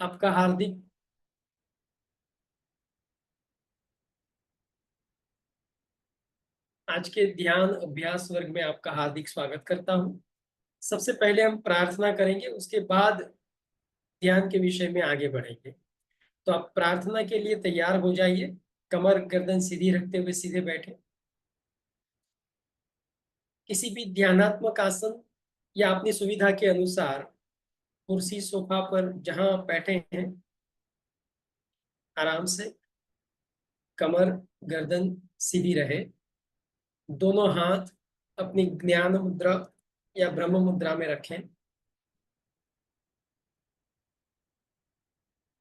आपका हार्दिक आज के ध्यान अभ्यास वर्ग में आपका हार्दिक स्वागत करता हूं। सबसे पहले हम प्रार्थना करेंगे, उसके बाद ध्यान के विषय में आगे बढ़ेंगे। तो आप प्रार्थना के लिए तैयार हो जाइए। कमर गर्दन सीधी रखते हुए सीधे बैठे। किसी भी ध्यानात्मक आसन या अपनी सुविधा के अनुसार कुर्सी सोफा पर जहां बैठे हैं, आराम से कमर गर्दन सीधी रहे। दोनों हाथ अपनी ज्ञान मुद्रा या ब्रह्म मुद्रा में रखें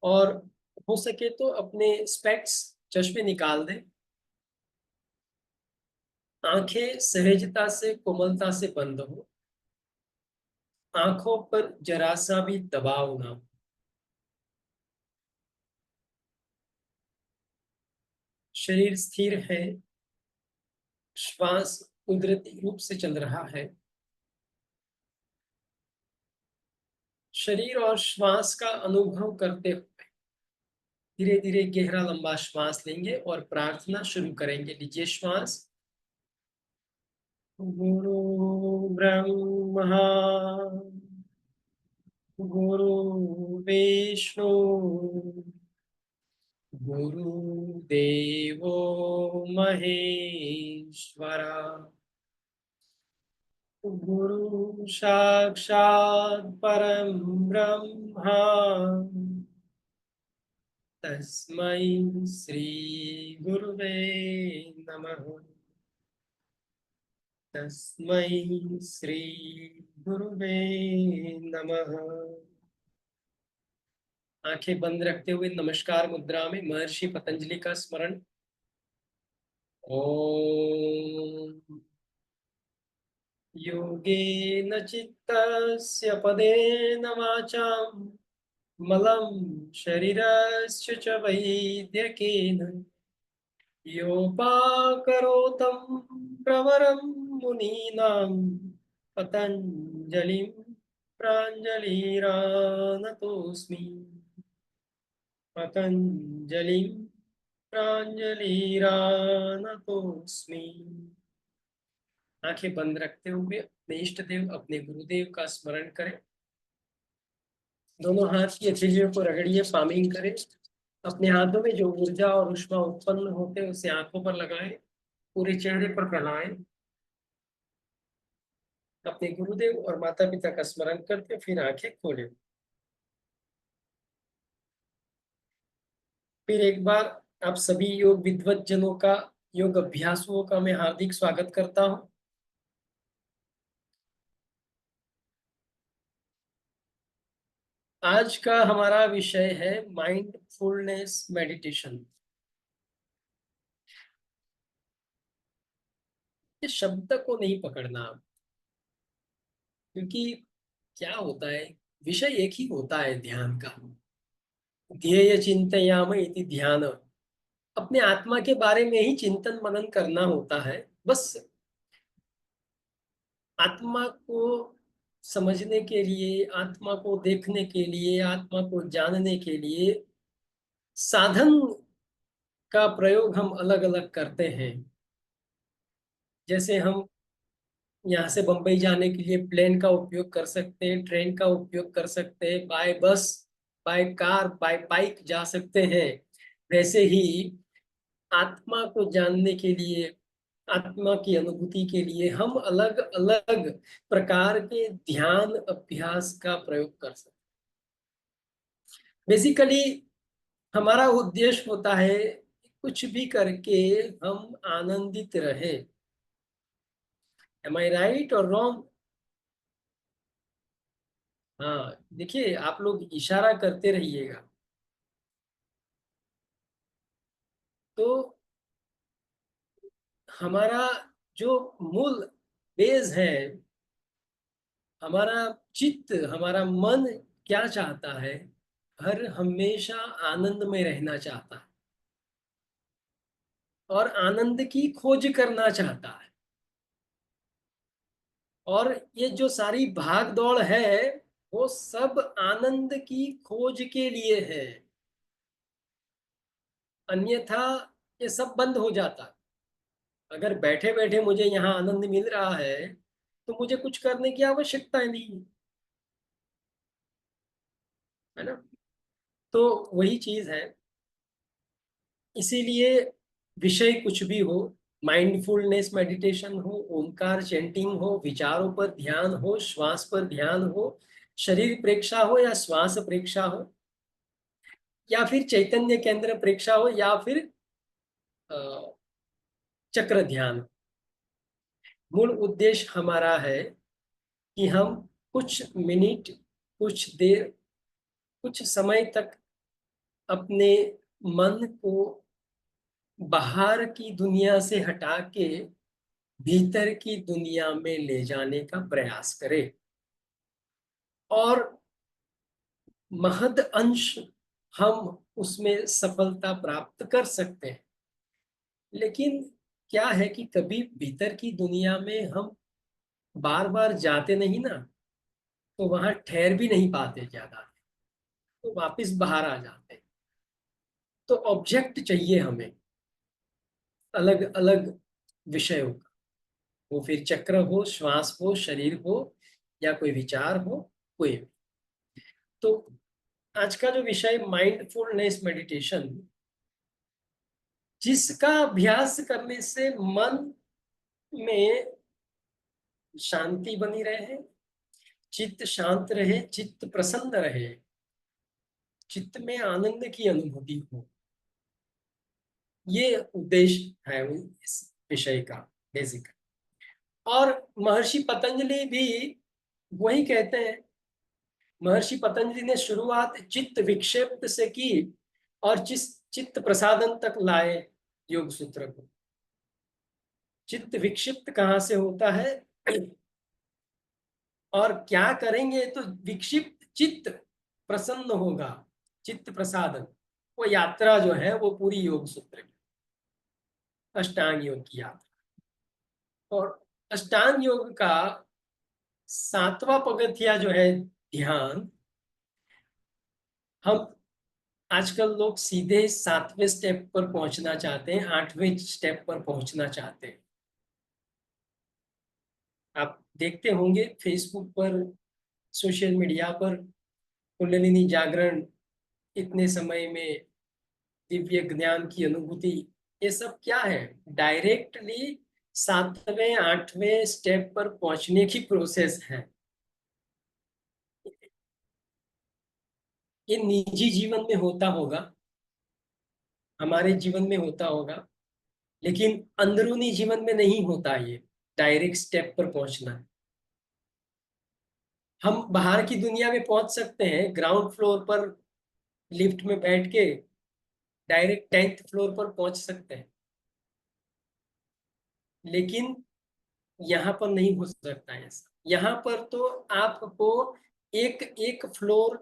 और हो सके तो अपने स्पेक्स चश्मे निकाल दें। आंखें सहजता से कोमलता से बंद हो। आंखों पर जरा सा भी दबाव ना हो। शरीर स्थिर है। श्वास कुदरती रूप से चल रहा है। शरीर और श्वास का अनुभव करते हुए धीरे धीरे गहरा लंबा श्वास लेंगे और प्रार्थना शुरू करेंगे। लीजिए श्वास। गुरु ब्रह्मा गुरु विष्णु गुरुदेवो महेश्वरा। गुरु साक्षात् परम ब्रह्मा तस्मै श्री गुरुवे नमः। तस्मै श्री गुरुवे नमः। आंखें बंद रखते हुए नमस्कार मुद्रा में महर्षि पतंजलि का स्मरण। ओम योगेन चित्तस्य पदेन वाचां मलं शरीरस्य च वैद्यकेन योपाकरोतं प्रवरं मुनीनां पतञ्जलिं प्राञ्जलिरानतोऽस्मि। पतञ्जलिं प्राञ्जलिरानतोऽस्मि। आंखें बंद रखते हुए अपने इष्ट देव अपने गुरुदेव का स्मरण करें। दोनों हाथ की हथेलियों को रगड़िए, पामिंग करें। अपने हाथों में जो ऊर्जा और ऊष्मा उत्पन्न होते हैं उसे आंखों पर लगाएं, पूरे चेहरे पर फैलाएं। अपने गुरुदेव और माता पिता का स्मरण करके फिर आंखें खोलें। फिर एक बार आप सभी योग विद्वत जनों का, योग अभ्यासुओं का मैं हार्दिक स्वागत करता हूं। आज का हमारा विषय है माइंडफुलनेस मेडिटेशन। इस शब्द को नहीं पकड़ना, क्योंकि क्या होता है, विषय एक ही होता है ध्यान का। ध्येय चिंतयाम इति ध्यान। अपने आत्मा के बारे में ही चिंतन मनन करना होता है। बस आत्मा को समझने के लिए, आत्मा को देखने के लिए, आत्मा को जानने के लिए साधन का प्रयोग हम अलग अलग करते हैं। जैसे हम यहाँ से बंबई जाने के लिए प्लेन का उपयोग कर सकते हैं, ट्रेन का उपयोग कर सकते हैं, बाय बस, बाय कार, बाय बाइक जा सकते हैं। वैसे ही आत्मा को जानने के लिए, आत्मा की अनुभूति के लिए हम अलग अलग प्रकार के ध्यान अभ्यास का प्रयोग कर सकते हैं। बेसिकली हमारा उद्देश्य होता है कुछ भी करके हम आनंदित रहे। एम आई राइट और रॉन्ग? हाँ, देखिए आप लोग इशारा करते रहिएगा। तो हमारा जो मूल बेस है, हमारा चित्त, हमारा मन क्या चाहता है? हर हमेशा आनंद में रहना चाहता है और आनंद की खोज करना चाहता है। और ये जो सारी भाग दौड़ है, वो सब आनंद की खोज के लिए है, अन्यथा ये सब बंद हो जाता। अगर बैठे बैठे मुझे यहाँ आनंद मिल रहा है तो मुझे कुछ करने की आवश्यकता ही नहीं है, है ना। तो वही चीज है। इसीलिए विषय कुछ भी हो, माइंडफुलनेस मेडिटेशन हो, ओमकार चैंटिंग हो, विचारों पर ध्यान हो, श्वास पर ध्यान हो, शरीर प्रेक्षा हो या श्वास प्रेक्षा हो, या फिर चैतन्य केंद्र प्रेक्षा हो, या फिर अ, चक्र ध्यान, मूल उद्देश्य हमारा है कि हम कुछ मिनट, कुछ देर, कुछ समय तक अपने मन को बाहर की दुनिया से हटा के भीतर की दुनिया में ले जाने का प्रयास करें, और महद अंश हम उसमें सफलता प्राप्त कर सकते हैं। लेकिन क्या है कि कभी भीतर की दुनिया में हम बार बार जाते नहीं ना, तो वहां ठहर भी नहीं पाते ज्यादा, तो वापस बाहर आ जाते हैं। तो ऑब्जेक्ट चाहिए हमें, अलग अलग विषयों का, वो फिर चक्र हो, श्वास हो, शरीर हो, या कोई विचार हो, कोई भी। तो आज का जो विषय माइंडफुलनेस मेडिटेशन, जिसका अभ्यास करने से मन में शांति बनी रहे, चित्त शांत रहे, चित्त प्रसन्न रहे, चित्त में आनंद की अनुभूति हो, ये उद्देश्य है इस विषय का बेसिक। और महर्षि पतंजलि भी वही कहते हैं। महर्षि पतंजलि ने शुरुआत चित्त विक्षेप से की और चित्त प्रसादन तक लाए योग सूत्र को। चित्त विक्षिप्त कहाँ से होता है और क्या करेंगे तो विक्षिप्त चित्त प्रसन्न होगा, चित्त प्रसादन। वो यात्रा जो है वो पूरी योग सूत्र की, अष्टांग योग की यात्रा। और अष्टांग योग का सातवां पगथिया जो है ध्यान, हम आजकल लोग सीधे सातवें स्टेप पर पहुंचना चाहते हैं, आठवें स्टेप पर पहुंचना चाहते हैं। आप देखते होंगे फेसबुक पर, सोशल मीडिया पर, कुंडलिनी जागरण, इतने समय में दिव्य ज्ञान की अनुभूति, ये सब क्या है? डायरेक्टली सातवें आठवें स्टेप पर पहुंचने की प्रोसेस है। ये निजी जीवन में होता होगा, हमारे जीवन में होता होगा, लेकिन अंदरूनी जीवन में नहीं होता ये डायरेक्ट स्टेप पर पहुंचना। हम बाहर की दुनिया में पहुंच सकते हैं, ग्राउंड फ्लोर पर लिफ्ट में बैठ के डायरेक्ट 10th फ्लोर पर पहुंच सकते हैं, लेकिन यहाँ पर नहीं हो सकता है ऐसा। यहाँ पर तो आपको एक एक फ्लोर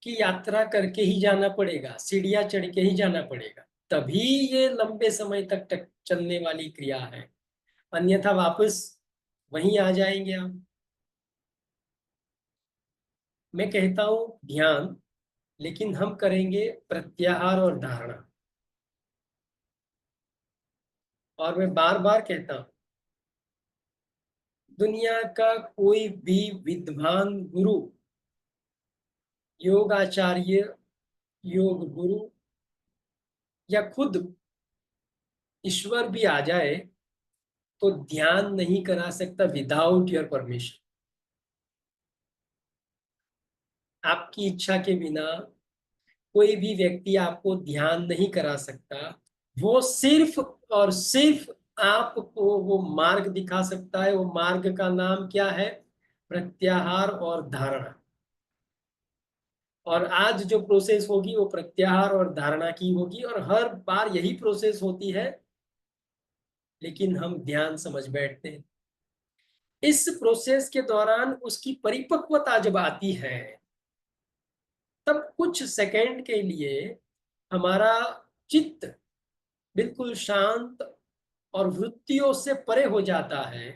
की यात्रा करके ही जाना पड़ेगा, सीढ़ियां चढ़ के ही जाना पड़ेगा, तभी ये लंबे समय तक चलने वाली क्रिया है। अन्यथा वापस वहीं आ जाएंगे आप। मैं कहता हूँ ध्यान, लेकिन हम करेंगे प्रत्याहार और धारणा। और मैं बार बार कहता हूँ, दुनिया का कोई भी विद्वान गुरु, योगाचार्य, योग गुरु, या खुद ईश्वर भी आ जाए तो ध्यान नहीं करा सकता विदाउट योर परमिशन। आपकी इच्छा के बिना कोई भी व्यक्ति आपको ध्यान नहीं करा सकता। वो सिर्फ और सिर्फ आपको वो मार्ग दिखा सकता है। वो मार्ग का नाम क्या है? प्रत्याहार और धारणा। और आज जो प्रोसेस होगी वो प्रत्याहार और धारणा की होगी, और हर बार यही प्रोसेस होती है, लेकिन हम ध्यान समझ बैठते हैं। इस प्रोसेस के दौरान उसकी परिपक्वता जब आती है, तब कुछ सेकंड के लिए हमारा चित्त बिल्कुल शांत और वृत्तियों से परे हो जाता है।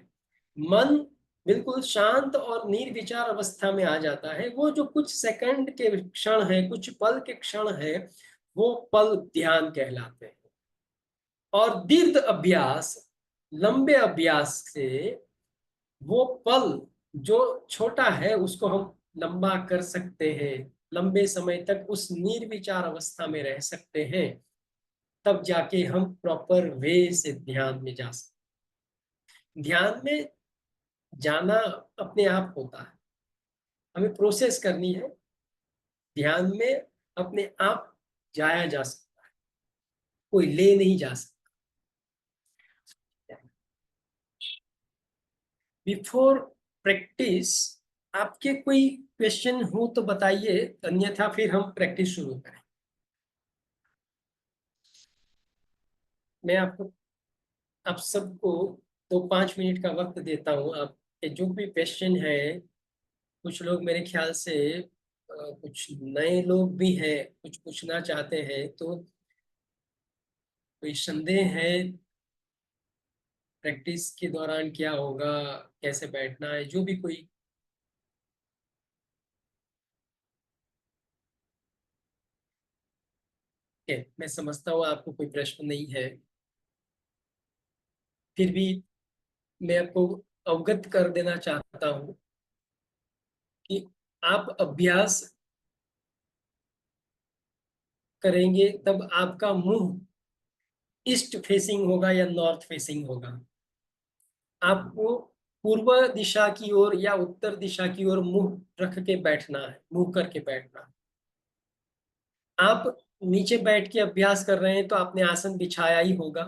मन बिल्कुल शांत और निर्विचार अवस्था में आ जाता है। वो जो कुछ सेकंड के क्षण है, कुछ पल के क्षण है, वो पल ध्यान कहलाते हैं। और दीर्घ अभ्यास, लंबे अभ्यास से वो पल जो छोटा है उसको हम लंबा कर सकते हैं, लंबे समय तक उस निर्विचार अवस्था में रह सकते हैं, तब जाके हम प्रॉपर वे से ध्यान में जा सकते हैं। ध्यान में जाना अपने आप होता है, हमें प्रोसेस करनी है। ध्यान में अपने आप जाया जा सकता है, कोई ले नहीं जा सकता। बिफोर प्रैक्टिस आपके कोई क्वेश्चन हो तो बताइए, अन्यथा फिर हम प्रैक्टिस शुरू करें। मैं आपको, आप सबको 2-5 मिनट का वक्त देता हूँ। आप जो भी क्वेश्चन है, कुछ लोग मेरे ख्याल से कुछ नए लोग भी हैं, कुछ पूछना चाहते हैं, तो कोई संदेह है प्रैक्टिस के दौरान क्या होगा, कैसे बैठना है, जो भी कोई है। मैं समझता हूँ आपको कोई प्रश्न नहीं है, फिर भी मैं आपको अवगत कर देना चाहता हूँ कि आप अभ्यास करेंगे तब आपका मुंह ईस्ट फेसिंग होगा या नॉर्थ फेसिंग होगा। आपको पूर्व दिशा की ओर या उत्तर दिशा की ओर मुंह रख के बैठना है, मुंह करके बैठना है। आप नीचे बैठ के अभ्यास कर रहे हैं तो आपने आसन बिछाया ही होगा,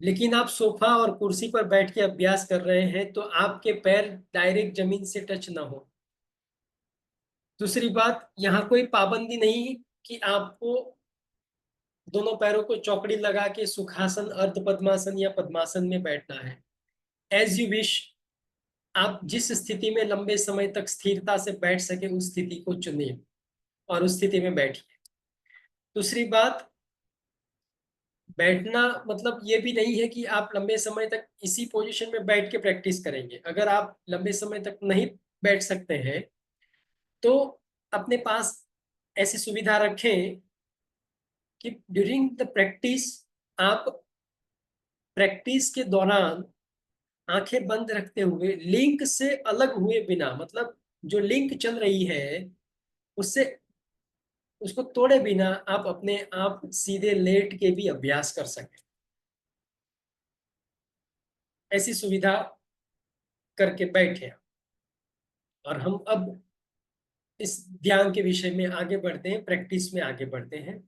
लेकिन आप सोफा और कुर्सी पर बैठ के अभ्यास कर रहे हैं तो आपके पैर डायरेक्ट जमीन से टच ना हो। दूसरी बात, यहाँ कोई पाबंदी नहीं कि आपको दोनों पैरों को चौकड़ी लगा के सुखासन, अर्ध पद्मासन या पद्मासन में बैठना है। एज यू विश, आप जिस स्थिति में लंबे समय तक स्थिरता से बैठ सके उस स्थिति को चुनिए और उस स्थिति में बैठिए। दूसरी बात, बैठना मतलब ये भी नहीं है कि आप लंबे समय तक इसी पोजीशन में बैठ के प्रैक्टिस करेंगे। अगर आप लंबे समय तक नहीं बैठ सकते हैं तो अपने पास ऐसी सुविधा रखें कि ड्यूरिंग द प्रैक्टिस, आप प्रैक्टिस के दौरान आंखें बंद रखते हुए लिंक से अलग हुए बिना, मतलब जो लिंक चल रही है उससे, उसको तोड़े बिना आप अपने आप सीधे लेट के भी अभ्यास कर सकें। ऐसी सुविधा करके बैठे। और हम अब इस ध्यान के विषय में आगे बढ़ते हैं, प्रैक्टिस में आगे बढ़ते हैं।